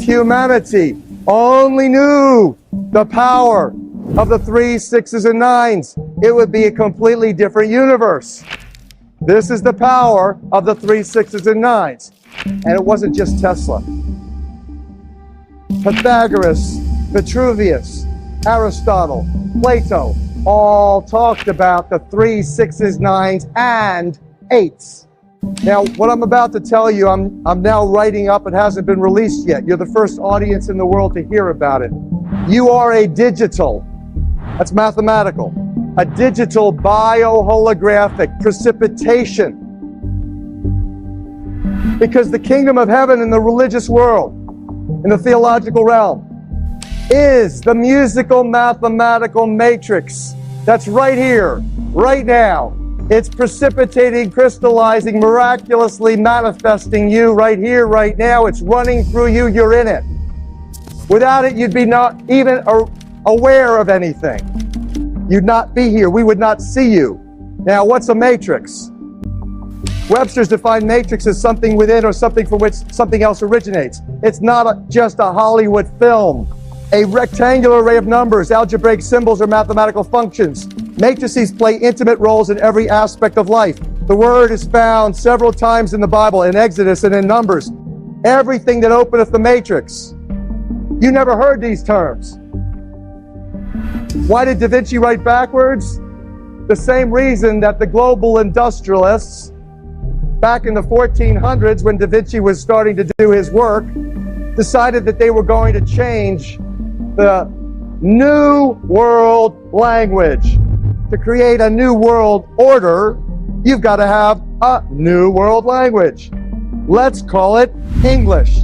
humanity only knew the power of the 3, 6s, and 9s, it would be a completely different universe. This is the power of the 3, 6s, and 9s. And it wasn't just Tesla. Pythagoras, Vitruvius, Aristotle, Plato, all talked about the 3, 6s, 9s, and 8s. Now, what I'm about to tell you, I'm now writing up. It hasn't been released yet. You're the first audience in the world to hear about it. You are a digital, that's mathematical, a digital bioholographic precipitation. Because the kingdom of heaven in the religious world, in the theological realm, is the musical mathematical matrix that's right here, right now. It's precipitating, crystallizing, miraculously manifesting you right here, right now. It's running through you. You're in it. Without it, you'd be not even aware of anything. You'd not be here. We would not see you. Now, what's a matrix? Webster's defined matrix as something within or something from which something else originates. It's not just a Hollywood film. A rectangular array of numbers, algebraic symbols, or mathematical functions. Matrices play intimate roles in every aspect of life. The word is found several times in the Bible, in Exodus and in Numbers. Everything that openeth the matrix. You never heard these terms. Why did Da Vinci write backwards? The same reason that the global industrialists, back in the 1400s when Da Vinci was starting to do his work, decided that they were going to change the New World language. To create a new world order, you've got to have a new world language. Let's call it English.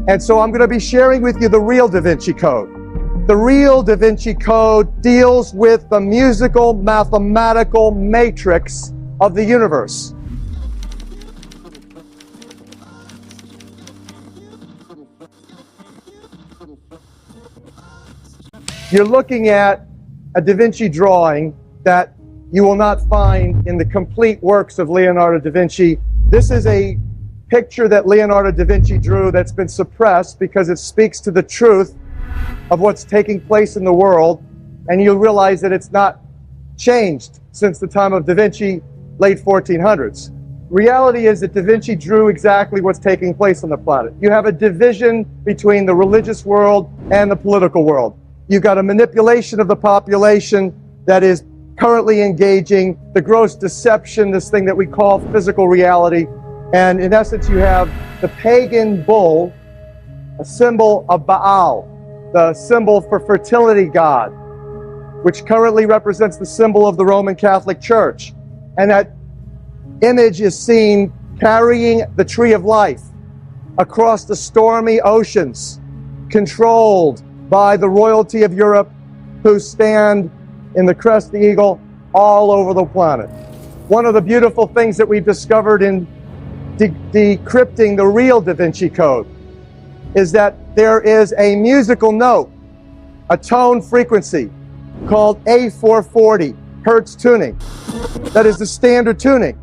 And so I'm going to be sharing with you the real Da Vinci Code. The real Da Vinci Code deals with the musical mathematical matrix of the universe. You're looking at a Da Vinci drawing that you will not find in the complete works of Leonardo da Vinci. This is a picture that Leonardo da Vinci drew that's been suppressed because it speaks to the truth of what's taking place in the world, and you'll realize that it's not changed since the time of Da Vinci, late 1400s. Reality is that Da Vinci drew exactly what's taking place on the planet. You have a division between the religious world and the political world. You've got a manipulation of the population that is currently engaging the gross deception, this thing that we call physical reality. And in essence, you have the pagan bull, a symbol of Baal, the symbol for fertility god, which currently represents the symbol of the Roman Catholic Church. And that image is seen carrying the tree of life across the stormy oceans, controlled by the royalty of Europe, who stand in the crest, the eagle, all over the planet. One of the beautiful things that we've discovered in decrypting the real Da Vinci Code is that there is a musical note, a tone frequency called A440 Hertz tuning. That is the standard tuning.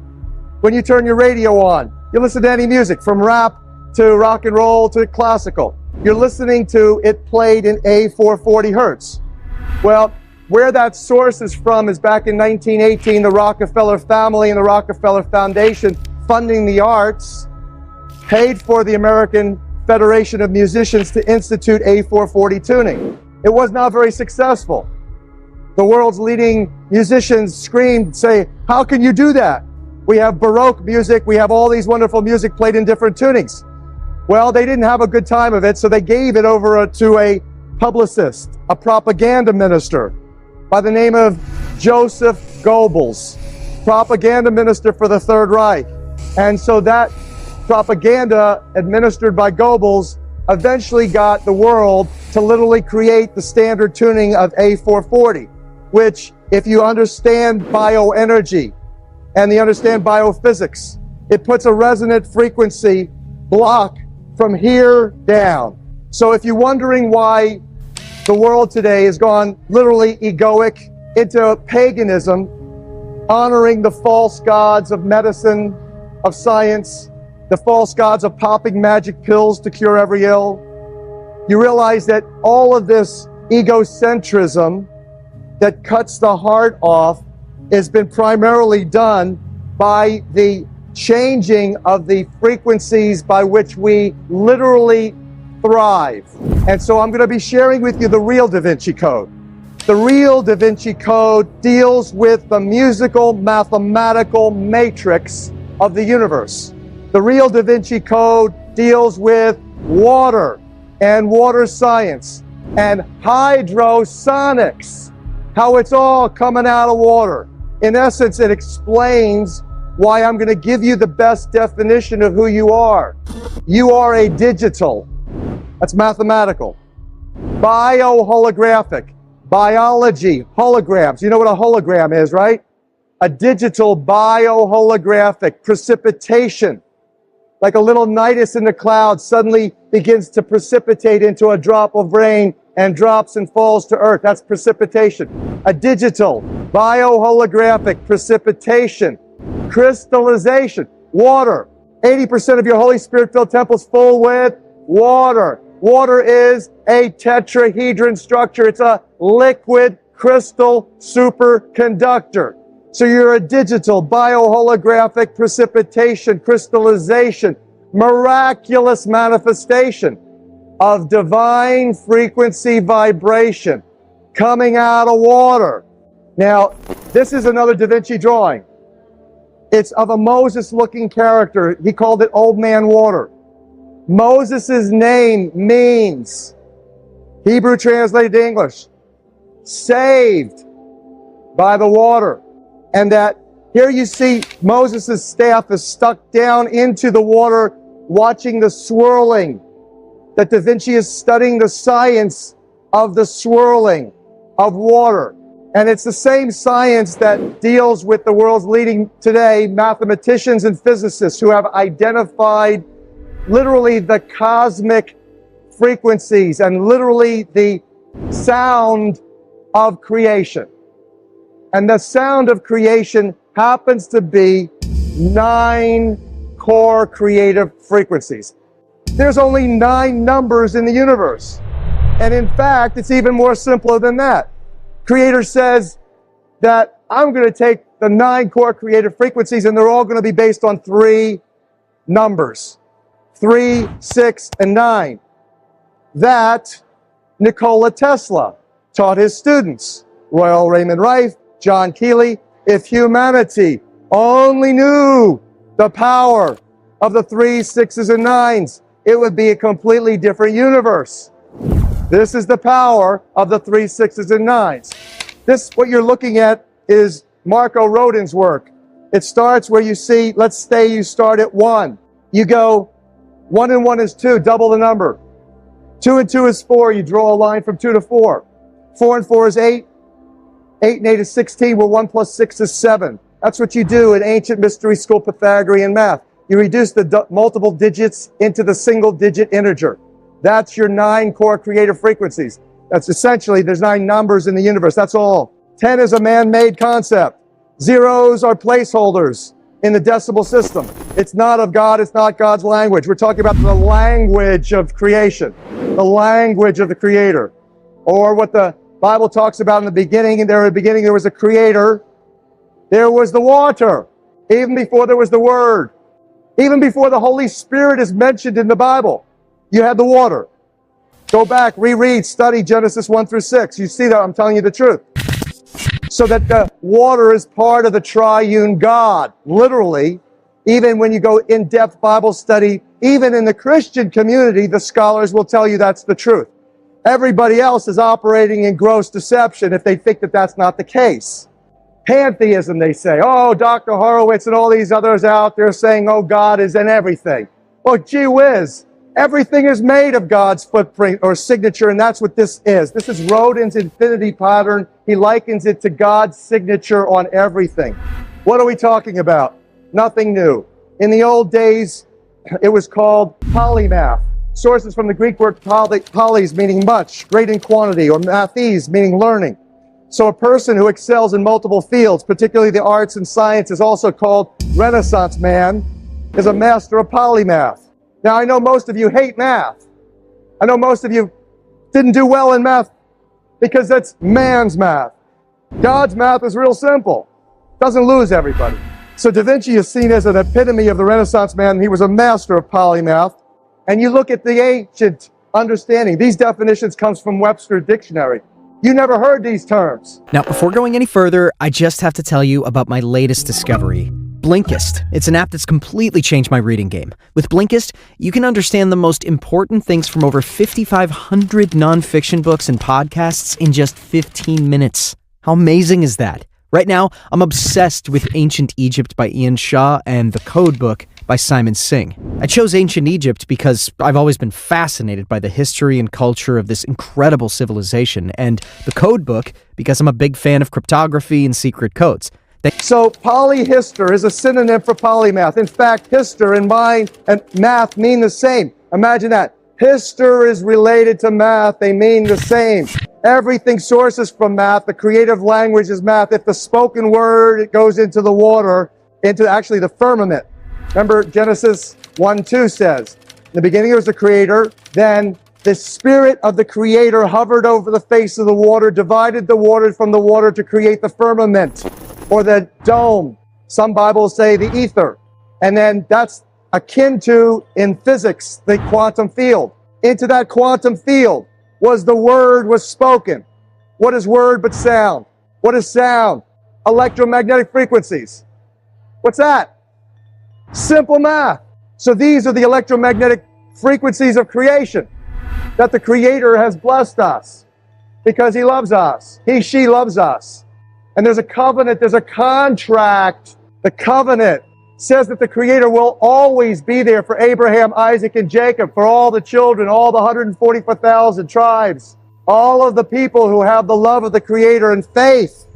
When you turn your radio on, you listen to any music from rap to rock and roll to classical. You're listening to it played in A440 Hertz. Well, where that source is from is back in 1918, the Rockefeller family and the Rockefeller Foundation funding the arts paid for the American Federation of Musicians to institute A440 tuning. It was not very successful. The world's leading musicians screamed, say, how can you do that? We have Baroque music, we have all these wonderful music played in different tunings. Well, they didn't have a good time of it, so they gave it over to a publicist, a propaganda minister by the name of Joseph Goebbels, propaganda minister for the Third Reich. And so that propaganda administered by Goebbels eventually got the world to literally create the standard tuning of A440, which, if you understand bioenergy and you understand biophysics, it puts a resonant frequency block from here down. So if you're wondering why the world today has gone literally egoic into paganism, honoring the false gods of medicine, of science, the false gods of popping magic pills to cure every ill. You realize that all of this egocentrism that cuts the heart off has been primarily done by the changing of the frequencies by which we literally thrive. And so I'm going to be sharing with you the real Da Vinci Code. The real Da Vinci Code deals with the musical, mathematical matrix of the universe. The real Da Vinci Code deals with water and water science and hydrosonics, how it's all coming out of water. In essence, it explains why I'm going to give you the best definition of who you are. You are a digital. That's mathematical. Bioholographic. Biology. Holograms. You know what a hologram is, right? A digital bioholographic precipitation. Like a little nidus in the clouds suddenly begins to precipitate into a drop of rain and drops and falls to earth. That's precipitation. A digital bioholographic precipitation. Crystallization. Water. 80% of your Holy Spirit-filled temple is full with water. Water is a tetrahedron structure. It's a liquid crystal superconductor. So you're a digital bioholographic precipitation, crystallization, miraculous manifestation of divine frequency vibration coming out of water. Now, this is another Da Vinci drawing. It's of a Moses-looking character. He called it Old Man Water. Moses' name means, Hebrew translated to English, saved by the water. And that here you see Moses' staff is stuck down into the water, watching the swirling. That Da Vinci is studying the science of the swirling of water. And it's the same science that deals with the world's leading today mathematicians and physicists who have identified literally the cosmic frequencies and literally the sound of creation. And the sound of creation happens to be 9 core creative frequencies. There's only 9 numbers in the universe. And in fact, it's even more simpler than that. Creator says that I'm going to take the 9 core creative frequencies and they're all going to be based on 3 numbers. 3, 6, and 9. That Nikola Tesla taught his students. Royal Raymond Rife, John Keeley. If humanity only knew the power of the 3, 6s, and 9s, it would be a completely different universe. This is the power of the 3, 6s, and 9s. This, what you're looking at, is Marco Rodin's work. It starts where you see, let's say you start at 1. You go 1 and 1 is 2, double the number. 2 and 2 is 4, you draw a line from 2 to 4. 4 and 4 is 8. 8 and 8 is 16, where 1 plus 6 is 7. That's what you do in ancient mystery school Pythagorean math. You reduce the multiple digits into the single digit integer. That's your 9 core creative frequencies. That's essentially, there's 9 numbers in the universe. That's all. 10 is a man-made concept. Zeros are placeholders in the decimal system. It's not of God. It's not God's language. We're talking about the language of creation, the language of the Creator. Or what the Bible talks about in the beginning. And there in the beginning, there was a Creator. There was the water. Even before there was the Word. Even before the Holy Spirit is mentioned in the Bible, you had the water. Go back, reread, study Genesis 1 through 6. You see that I'm telling you the truth. So that the water is part of the triune God, literally. Even when you go in-depth Bible study, even in the Christian community, the scholars will tell you that's the truth. Everybody else is operating in gross deception if they think that that's not the case. Pantheism, they say. Oh, Dr. Horowitz and all these others out there saying, oh, God is in everything. Well, gee whiz, everything is made of God's footprint or signature, and that's what this is. This is Rodin's infinity pattern. He likens it to God's signature on everything. What are we talking about? Nothing new. In the old days, it was called polymath. Sources from the Greek word polys, meaning much, great in quantity, or mathes, meaning learning. So a person who excels in multiple fields, particularly the arts and science, is also called Renaissance man. is a master of polymath. Now, I know most of you hate math. I know most of you didn't do well in math because that's man's math. God's math is real simple. Doesn't lose everybody. So Da Vinci is seen as an epitome of the Renaissance man. He was a master of polymath. And you look at the ancient understanding. These definitions comes from Webster Dictionary. You never heard these terms. Now, before going any further, I just have to tell you about my latest discovery. Blinkist. It's an app that's completely changed my reading game. With Blinkist, you can understand the most important things from over 5,500 nonfiction books and podcasts in just 15 minutes. How amazing is that? Right now, I'm obsessed with Ancient Egypt by Ian Shaw and The Code Book by Simon Singh. I chose Ancient Egypt because I've always been fascinated by the history and culture of this incredible civilization, and The Code Book because I'm a big fan of cryptography and secret codes. So polyhistor is a synonym for polymath. In fact, histor and mind and math mean the same. Imagine that. Histor is related to math. They mean the same. Everything sources from math. The creative language is math. If the spoken word, it goes into the water, into actually the firmament. Remember Genesis 1:2 says, in the beginning there was the creator, then the spirit of the creator hovered over the face of the water, divided the water from the water to create the firmament or the dome. Some Bibles say the ether. And then that's akin to, in physics, the quantum field. Into that quantum field was the word was spoken. What is word but sound? What is sound? Electromagnetic frequencies. What's that? Simple math. So these are the electromagnetic frequencies of creation that the Creator has blessed us because He loves us. He, she loves us. And there's a covenant, there's a contract. The covenant says that the Creator will always be there for Abraham, Isaac, and Jacob, for all the children, all the 144,000 tribes, all of the people who have the love of the Creator and faith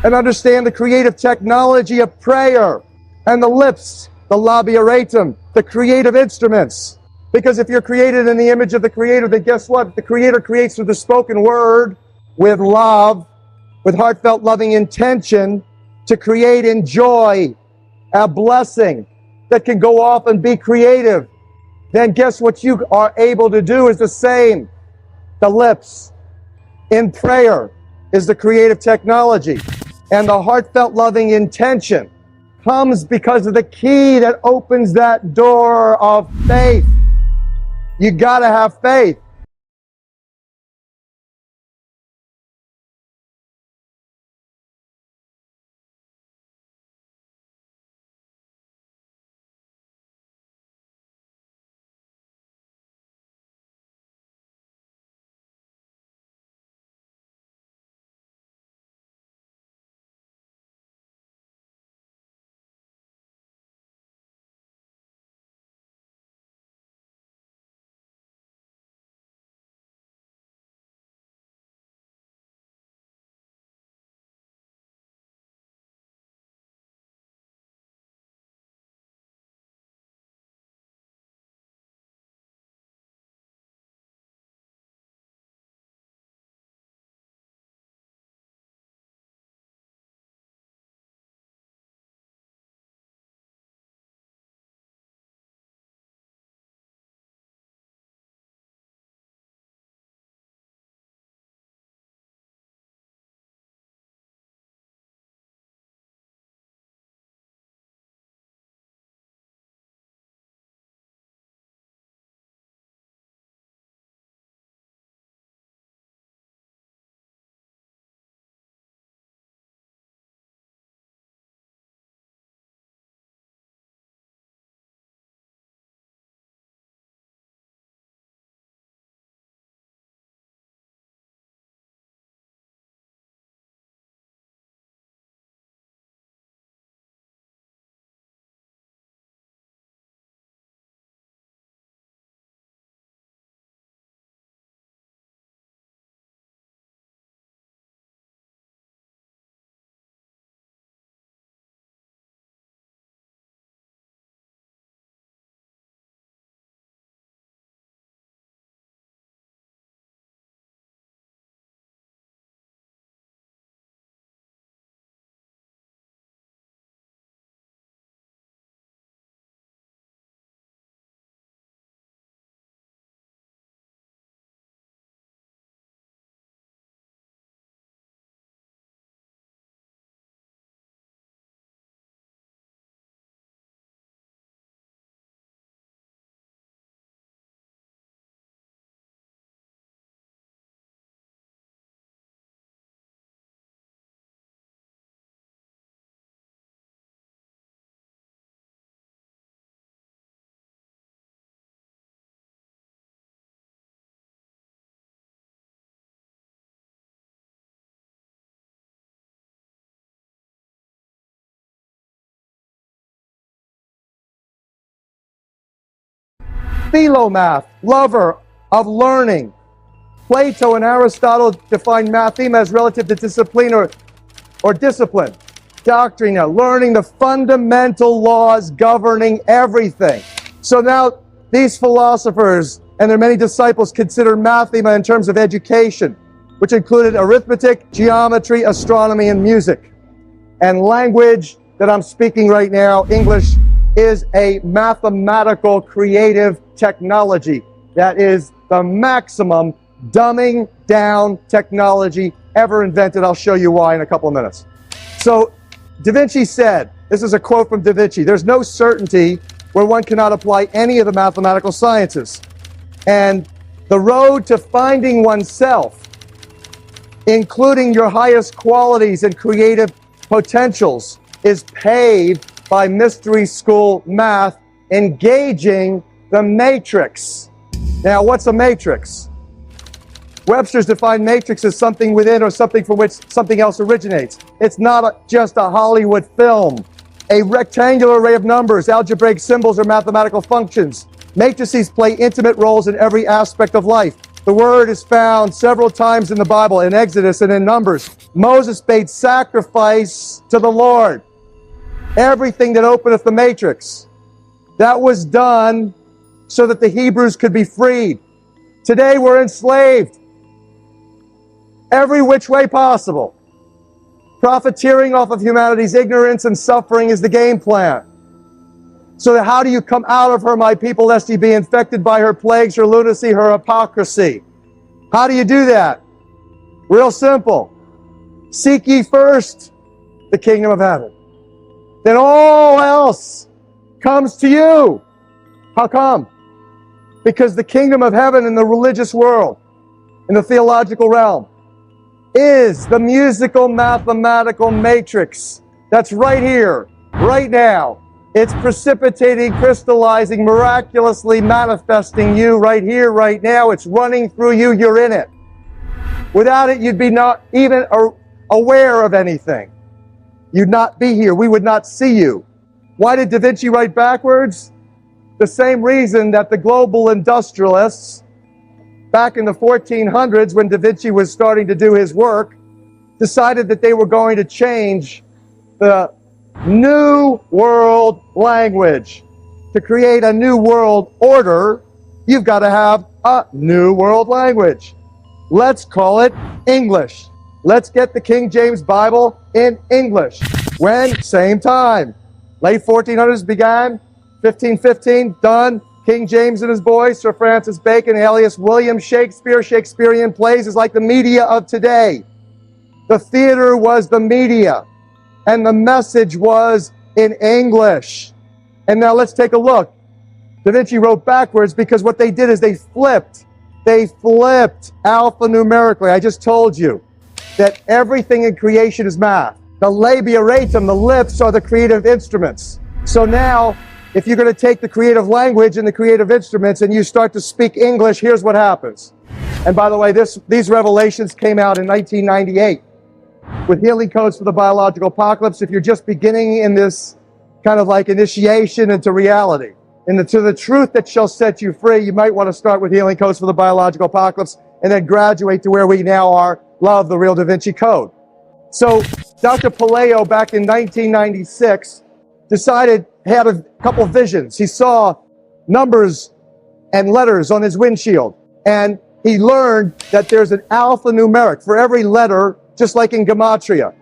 and understand the creative technology of prayer and the lips, the labiatum, the creative instruments. Because if you're created in the image of the Creator, then guess what? The Creator creates through the spoken word with love, with heartfelt loving intention to create in joy a blessing that can go off and be creative. Then guess what you are able to do is the same. The lips in prayer is the creative technology. And the heartfelt loving intention comes because of the key that opens that door of faith. You gotta have faith. Philomath, lover of learning. Plato and Aristotle defined mathema as relative to discipline or discipline. Doctrina, learning the fundamental laws governing everything. So now these philosophers and their many disciples consider mathema in terms of education, which included arithmetic, geometry, astronomy, and music. And language that I'm speaking right now, English, is a mathematical creative technology that is the maximum dumbing down technology ever invented. I'll show you why in a couple of minutes. So Da Vinci said, this is a quote from Da Vinci, there's no certainty where one cannot apply any of the mathematical sciences. And the road to finding oneself, including your highest qualities and creative potentials, is paved by mystery school math, engaging the matrix. Now, what's a matrix? Webster's defined matrix as something within or something from which something else originates. It's not just a Hollywood film. A rectangular array of numbers, algebraic symbols, or mathematical functions. Matrices play intimate roles in every aspect of life. The word is found several times in the Bible, in Exodus and in Numbers. Moses paid sacrifice to the Lord. Everything that openeth the matrix. That was done so that the Hebrews could be freed. Today we're enslaved. Every which way possible. Profiteering off of humanity's ignorance and suffering is the game plan. So how do you come out of her, my people, lest ye be infected by her plagues, her lunacy, her hypocrisy? How do you do that? Real simple. Seek ye first the kingdom of heaven. Then all else comes to you. How come? Because the kingdom of heaven in the religious world, in the theological realm, is the musical mathematical matrix that's right here, right now. It's precipitating, crystallizing, miraculously manifesting you right here, right now. It's running through you. You're in it. Without it, you'd be not even aware of anything. You'd not be here. We would not see you. Why did Da Vinci write backwards? The same reason that the global industrialists, back in the 1400s, when Da Vinci was starting to do his work, decided that they were going to change the New World language. To create a new world order, you've got to have a new world language. Let's call it English. Let's get the King James Bible in English. When? Same time. Late 1400s began, 1515, done. King James and his boys, Sir Francis Bacon, alias William Shakespeare. Shakespearean plays is like the media of today. The theater was the media, and the message was in English. And now let's take a look. Da Vinci wrote backwards because what they did is they flipped alphanumerically. I just told you that everything in creation is math. The labia ratum, the lips, are the creative instruments. So now, if you're going to take the creative language and the creative instruments and you start to speak English, here's what happens. And by the way, these revelations came out in 1998 with Healing Codes for the Biological Apocalypse. If you're just beginning in this kind of like initiation into reality, to the truth that shall set you free, you might want to start with Healing Codes for the Biological Apocalypse and then graduate to where we now are, Love, the Real Da Vinci Code. So Dr. Palaio, back in 1996, had a couple visions. He saw numbers and letters on his windshield, and he learned that there's an alphanumeric for every letter, just like in gematria.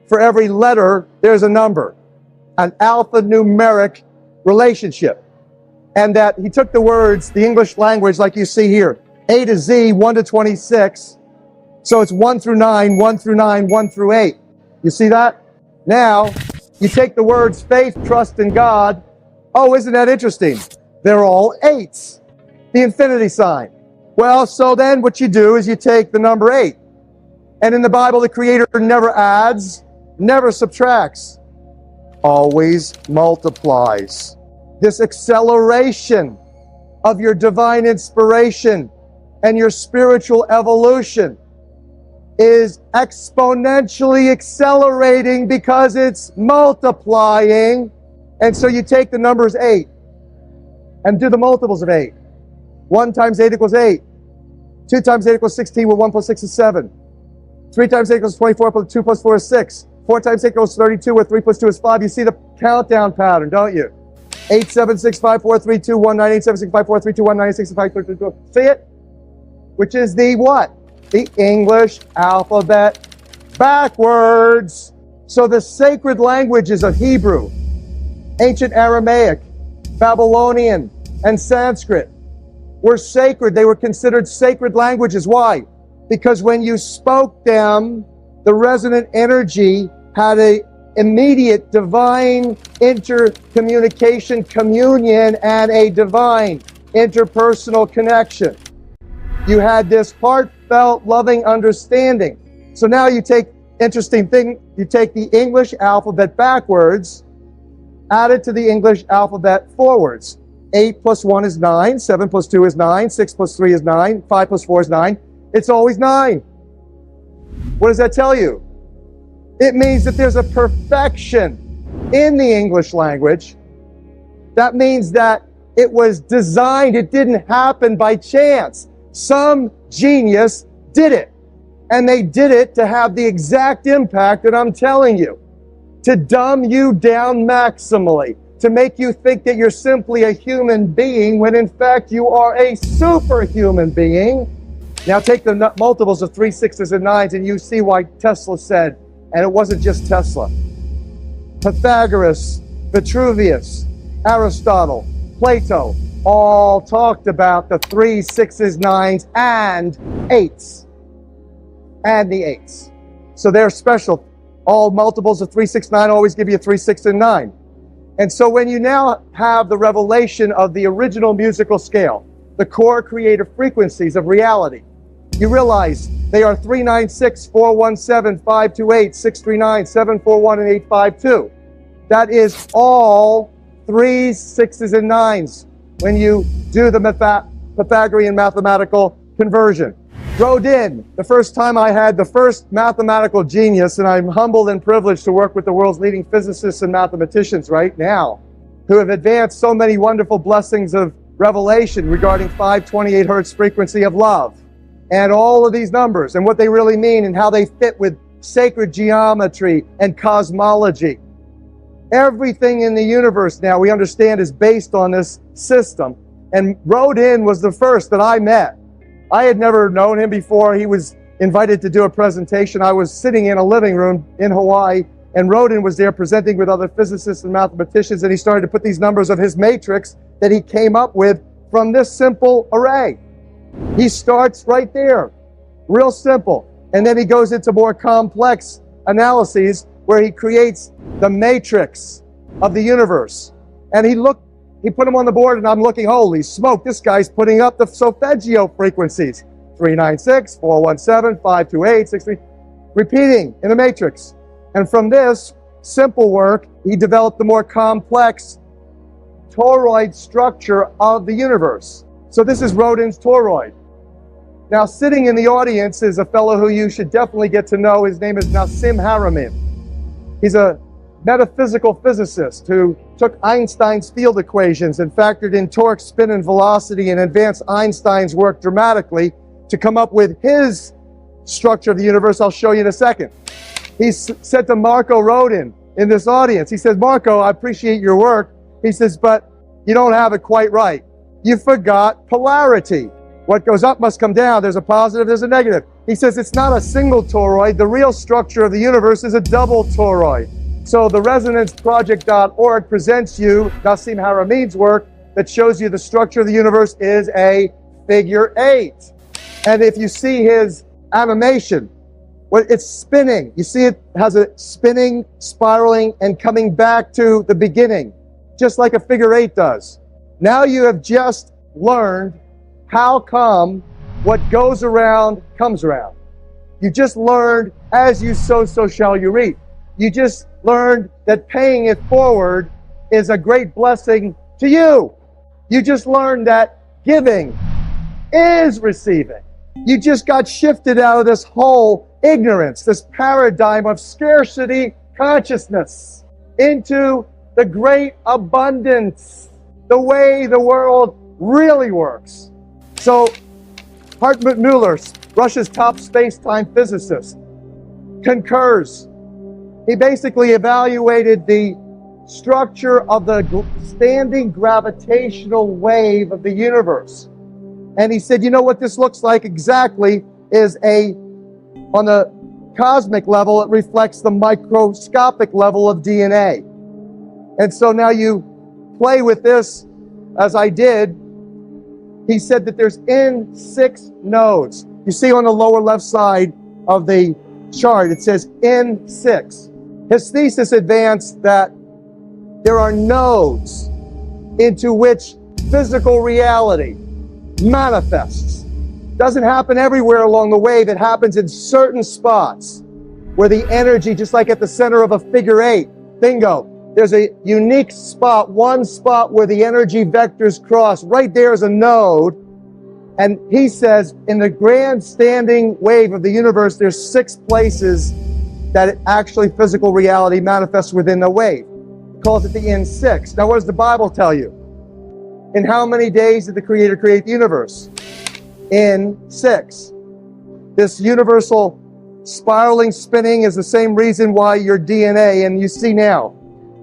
For every letter, there's a number, an alphanumeric relationship. And that he took the words, the English language, like you see here, A to Z, 1 to 26. So it's 1 through 9, 1 through 9, 1 through 8. You see that? Now, you take the words faith, trust in God. Oh, isn't that interesting? They're all 8s. The infinity sign. Well, so then what you do is you take the number 8. And in the Bible, the Creator never adds, never subtracts, always multiplies. This acceleration of your divine inspiration and your spiritual evolution is exponentially accelerating because it's multiplying. And so you take the numbers 8 and do the multiples of 8. 1 times 8 equals 8. 2 times 8 equals 16, where 1 plus 6 is 7. 3 times 8 equals 24, plus 2 plus 4 is 6. 4 times 8 equals 32, where 3 plus 2 is 5. You see the countdown pattern, don't you? 8, 7, 6, 5, 4, 3, 2, 1, 9, 8, 7, 6, 5, 4, 3, 2, 1, 9, 8, 6, 5, 4, 3, 2, 1. See it? Which is the what? The English alphabet backwards. So the sacred languages of Hebrew, ancient Aramaic, Babylonian, and Sanskrit were sacred. They were considered sacred languages. Why? Because when you spoke them, the resonant energy had an immediate divine intercommunication, communion, and a divine interpersonal connection. You had this heartfelt, loving understanding. So now you take, interesting thing, you take the English alphabet backwards, add it to the English alphabet forwards. 8 plus 1 is 9, 7 plus 2 is 9, 6 plus 3 is 9, 5 plus 4 is 9. It's always 9. What does that tell you? It means that there's a perfection in the English language. That means that it was designed, it didn't happen by chance. Some genius did it. And they did it to have the exact impact that I'm telling you. To dumb you down maximally. To make you think that you're simply a human being when in fact you are a superhuman being. Now take the multiples of 3, 6s, and 9s and you see why Tesla said, and it wasn't just Tesla. Pythagoras, Vitruvius, Aristotle, Plato, all talked about the 3, 6s, 9s, and 8s. And the 8s. So they're special. All multiples of 3, 6, 9 always give you 3, 6, and 9. And so when you now have the revelation of the original musical scale, the core creative frequencies of reality, you realize they are 396, 417, 528, 639, 741, and 852. That is all 3s, 6s, and 9s when you do the Pythagorean mathematical conversion. Rodin, the first time I had the first mathematical genius, and I'm humbled and privileged to work with the world's leading physicists and mathematicians right now, who have advanced so many wonderful blessings of revelation regarding 528 hertz frequency of love, and all of these numbers, and what they really mean, and how they fit with sacred geometry and cosmology. Everything in the universe now, we understand, is based on this system. And Rodin was the first that I met. I had never known him before. He was invited to do a presentation. I was sitting in a living room in Hawaii, and Rodin was there presenting with other physicists and mathematicians, and he started to put these numbers of his matrix that he came up with from this simple array. He starts right there, real simple, and then he goes into more complex analyses where he creates the matrix of the universe. And he put them on the board, and I'm looking, holy smoke, this guy's putting up the solfeggio frequencies. 396, 417, 528, 63, repeating in a matrix. And from this simple work, he developed the more complex toroid structure of the universe. So this is Rodin's toroid. Now, sitting in the audience is a fellow who you should definitely get to know. His name is Nassim Haramein. He's a metaphysical physicist who took Einstein's field equations and factored in torque, spin, and velocity and advanced Einstein's work dramatically to come up with his structure of the universe. I'll show you in a second. He said to Marco Rodin in this audience, he says, Marco, I appreciate your work. He says, but you don't have it quite right. You forgot polarity. What goes up must come down. There's a positive, there's a negative. He says it's not a single toroid. The real structure of the universe is a double toroid. So the ResonanceProject.org presents you Nassim Haramein's work that shows you the structure of the universe is a figure 8. And if you see his animation, well, it's spinning. You see it has a spinning, spiraling, and coming back to the beginning, just like a figure 8 does. Now you have just learned how come what goes around comes around. You just learned, as you sow, so shall you reap. You just learned that paying it forward is a great blessing to you. You just learned that giving is receiving. You just got shifted out of this whole ignorance, this paradigm of scarcity consciousness, into the great abundance, the way the world really works. So Hartmut Müller, Russia's top space-time physicist, concurs. He basically evaluated the structure of the standing gravitational wave of the universe. And he said, you know what this looks like exactly is on the cosmic level, it reflects the microscopic level of DNA. And so now you play with this, as I did. He said that there's N6 nodes. You see on the lower left side of the chart, it says N6. His thesis advanced that there are nodes into which physical reality manifests. Doesn't happen everywhere along the wave. It happens in certain spots where the energy, just like at the center of a figure eight, bingo, there's a unique spot, one spot where the energy vectors cross. Right there is a node. And he says in the grand standing wave of the universe, there's 6 places that actually physical reality manifests within the wave. He calls it the N6. Now, what does the Bible tell you? In how many days did the Creator create the universe? In 6. This universal spiraling, spinning is the same reason why your DNA, and you see now,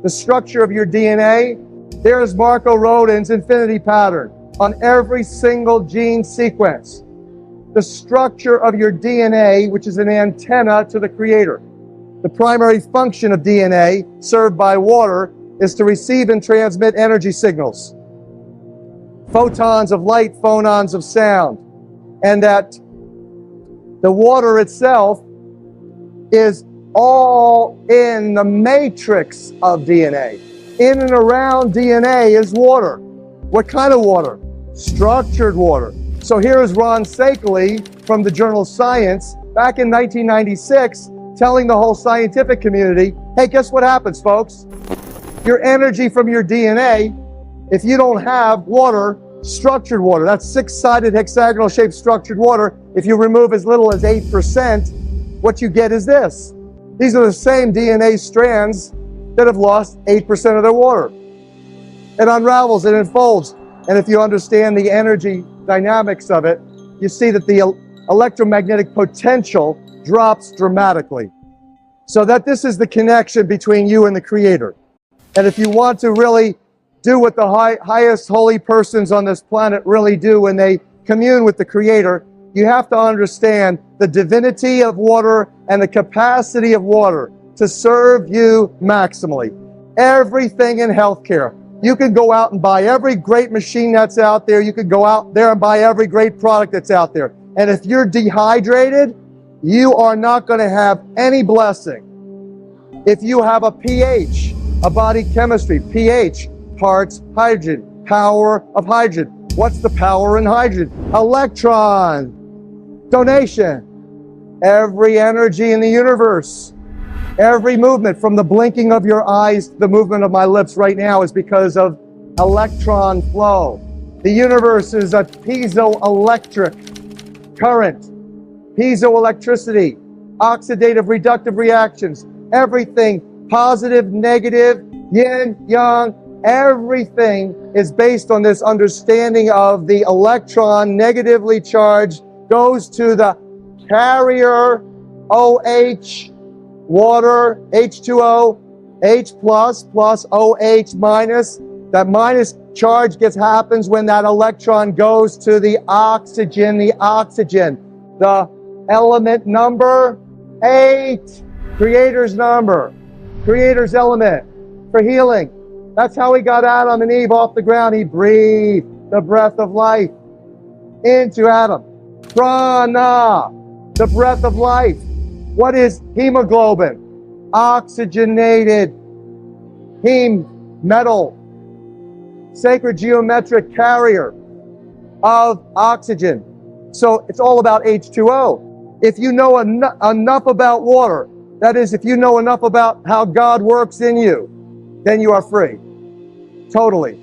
the structure of your DNA, there's Marco Rodin's infinity pattern on every single gene sequence. The structure of your DNA, which is an antenna to the Creator. The primary function of DNA, served by water, is to receive and transmit energy signals. Photons of light, phonons of sound. And that the water itself is all in the matrix of DNA. In and around DNA is water. What kind of water? Structured water. So here is Ron Sakeley from the journal Science back in 1996 telling the whole scientific community, hey, guess what happens, folks? Your energy from your DNA, if you don't have water, structured water, that's 6-sided hexagonal shaped structured water, if you remove as little as 8%, what you get is this. These are the same DNA strands that have lost 8% of their water. It unravels, it unfolds. And if you understand the energy dynamics of it, you see that the electromagnetic potential drops dramatically. So that this is the connection between you and the Creator. And if you want to really do what the highest holy persons on this planet really do when they commune with the Creator, you have to understand the divinity of water and the capacity of water to serve you maximally. Everything in healthcare. You can go out and buy every great machine that's out there. You can go out there and buy every great product that's out there. And if you're dehydrated, you are not going to have any blessing. If you have a pH, a body chemistry, pH, parts hydrogen, power of hydrogen. What's the power in hydrogen? Electron. Donation. Every energy in the universe, every movement from the blinking of your eyes to the movement of my lips right now is because of electron flow. The universe is a piezoelectric current, piezoelectricity, oxidative reductive reactions, everything positive, negative, yin, yang, everything is based on this understanding of the electron negatively charged goes to the carrier OH, water, H2O, H plus OH minus. That minus charge happens when that electron goes to the oxygen. The element number 8, Creator's number, Creator's element for healing. That's how he got Adam and Eve off the ground. He breathed the breath of life into Adam. Prana, the breath of life. What is hemoglobin? Oxygenated heme metal, sacred geometric carrier of oxygen. So it's all about H2O. If you know enough about water, that is, if you know enough about how God works in you, then you are free. Totally.